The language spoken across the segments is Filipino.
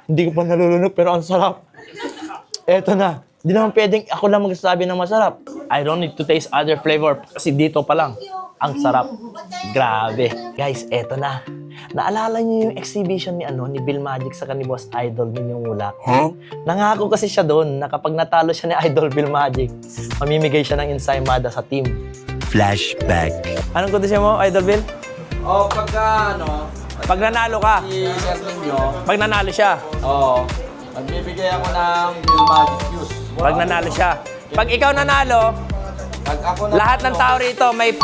Hindi ko pa nalulunok pero ang sarap. Eto na. Hindi naman pwedeng ako lang magsasabi ng masarap. I don't need to taste other flavor kasi dito pa lang. Ang sarap. Grabe. Guys, eto na. Naalala niyo yung exhibition ni Bill Magic sa ni Boss Idol Ninyong Ulak? Huh? Nangako kasi siya doon na kapag natalo siya ni Idol Bill Magic, mamimigay siya ng ensaymada sa team. Flashback. Anong kondisyon mo, Idol Bill? Pag nanalo ka. I-share ninyo. Pag nanalo siya. Oo. Magbibigay ako ng Bill Magic Juice. Pag nanalo siya. Pag ikaw nanalo, Pag ako na lahat ng tao rito may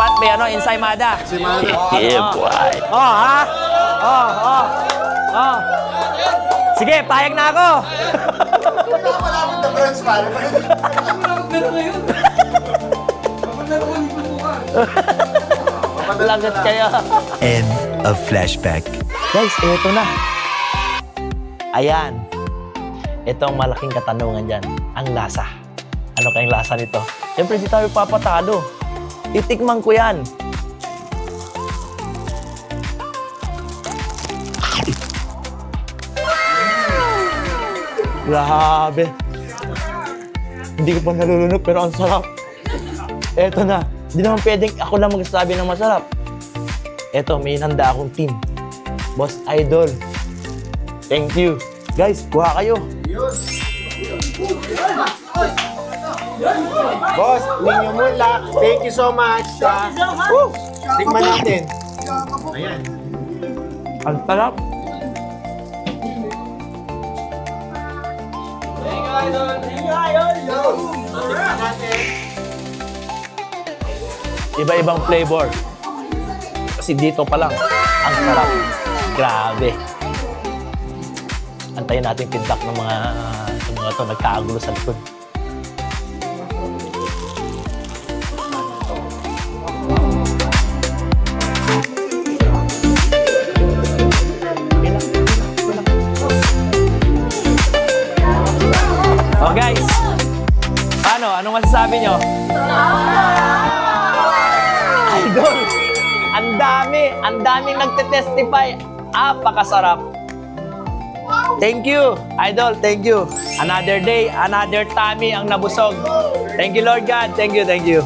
ensaymada. Yeah, boy. Oh, ha? Oh. Sige, payag na ako. Lagot kayo. End of flashback. Guys, eto na. Ayan. Ito ang malaking katanungan dyan. Ang lasa. Ano kayang lasa nito? Siyempre, di tayo papatalo. Titikman ko yan. Grabe. Hindi ko pa nalulunok pero ang sarap. Eto na. Hindi naman pwedeng ako lang magsasabi ng masarap. Eto, may handa akong team. Boss Idol. Thank you. Guys, kuha kayo. Boss, Ninyo Mulak, thank you so much. Tikman natin. Ayan. Ang sarap. Tikman natin. Iba-ibang flavor. Kasi dito pa lang, ang sarap. Grabe. Antayin natin feedback ng mga to nagkakagulo sa likod. Oh guys, paano? Anong masasabi nyo? Idol, ang daming nagte-testify. Apakasarap. Thank you, Idol, thank you. Another day, another tummy ang nabusog. Thank you, Lord God. Thank you, thank you.